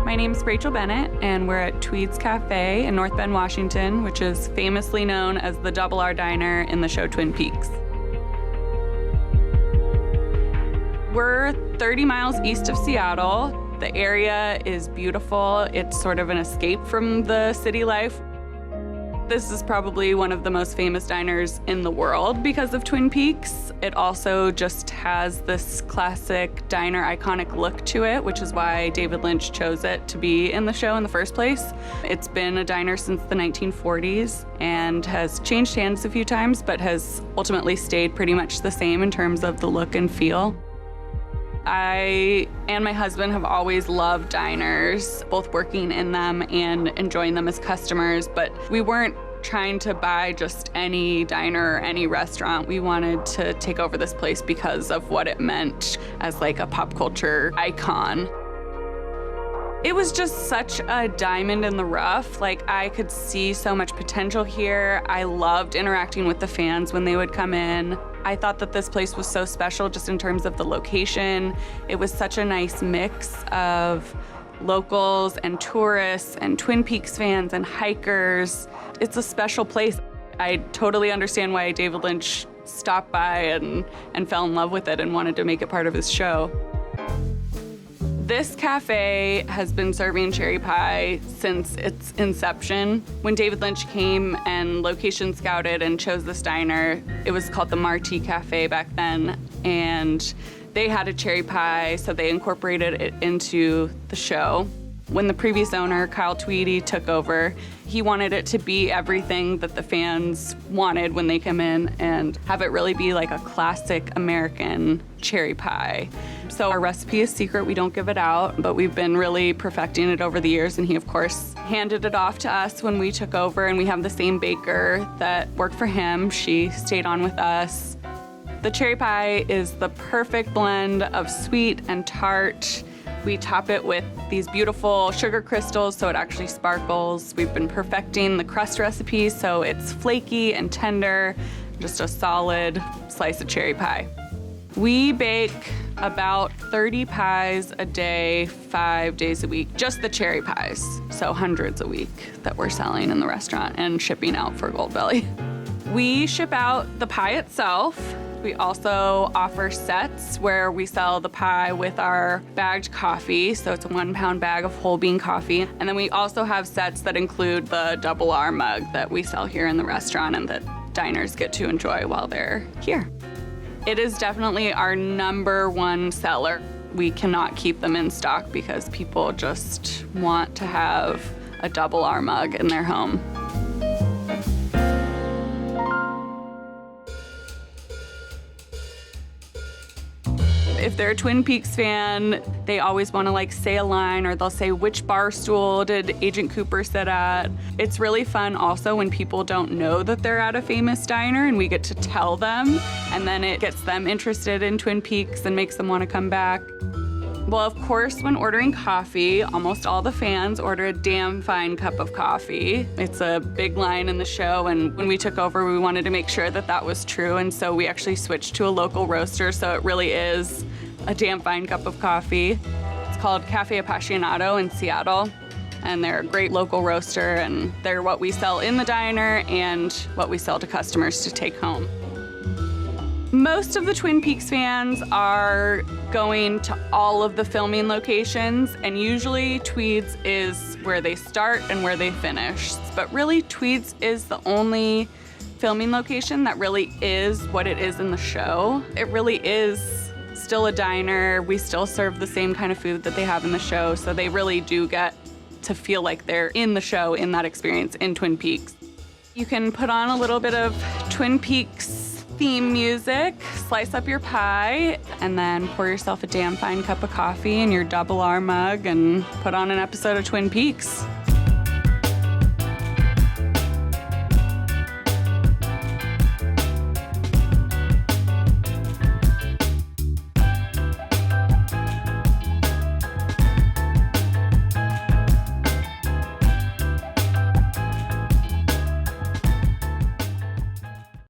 My name's Rachel Bennett, and we're at Twede's Cafe in North Bend, Washington, which is famously known as the Double R Diner in the show Twin Peaks. We're 30 miles east of Seattle. The area is beautiful. It's sort of an escape from the city life. This is probably one of the most famous diners in the world because of Twin Peaks. It also just has this classic diner iconic look to it, which is why David Lynch chose it to be in the show in the first place. It's been a diner since the 1940s and has changed hands a few times, but has ultimately stayed pretty much the same in terms of the look and feel. I and my husband have always loved diners, both working in them and enjoying them as customers, but we weren't trying to buy just any diner or any restaurant. We wanted to take over this place because of what it meant as like a pop culture icon. It was just such a diamond in the rough. Like, I could see so much potential here. I loved interacting with the fans when they would come in. I thought that this place was so special just in terms of the location. It was such a nice mix of locals and tourists and Twin Peaks fans and hikers. It's a special place. I totally understand why David Lynch stopped by and fell in love with it and wanted to make it part of his show. This cafe has been serving cherry pie since its inception. When David Lynch came and location scouted and chose this diner, it was called the Marti Cafe back then, and they had a cherry pie, so they incorporated it into the show. When the previous owner, Kyle Twede, took over, he wanted it to be everything that the fans wanted when they come in and have it really be like a classic American cherry pie. So our recipe is secret, we don't give it out, but we've been really perfecting it over the years, and he, of course, handed it off to us when we took over, and we have the same baker that worked for him. She stayed on with us. The cherry pie is the perfect blend of sweet and tart. We top it with these beautiful sugar crystals so it actually sparkles. We've been perfecting the crust recipe so it's flaky and tender, just a solid slice of cherry pie. We bake about 30 pies a day, 5 days a week, just the cherry pies. So hundreds a week that we're selling in the restaurant and shipping out for Goldbelly. We ship out the pie itself. We also offer sets where we sell the pie with our bagged coffee, so it's a 1 pound bag of whole bean coffee. And then we also have sets that include the Double R mug that we sell here in the restaurant and that diners get to enjoy while they're here. It is definitely our #1 seller. We cannot keep them in stock because people just want to have a Double R mug in their home. If they're a Twin Peaks fan, they always want to like say a line, or they'll say, which bar stool did Agent Cooper sit at? It's really fun also when people don't know that they're at a famous diner and we get to tell them, and then it gets them interested in Twin Peaks and makes them want to come back. Well, of course, when ordering coffee, almost all the fans order a damn fine cup of coffee. It's a big line in the show, and when we took over, we wanted to make sure that that was true, and so we actually switched to a local roaster, so it really is a damn fine cup of coffee. It's called Cafe Appassionato in Seattle, and they're a great local roaster, and they're what we sell in the diner and what we sell to customers to take home. Most of the Twin Peaks fans are going to all of the filming locations, and usually Twede's is where they start and where they finish. But really, Twede's is the only filming location that really is what it is in the show. It really is still a diner. We still serve the same kind of food that they have in the show, so they really do get to feel like they're in the show, in that experience in Twin Peaks. You can put on a little bit of Twin Peaks theme music, slice up your pie, and then pour yourself a damn fine cup of coffee in your Double R mug and put on an episode of Twin Peaks.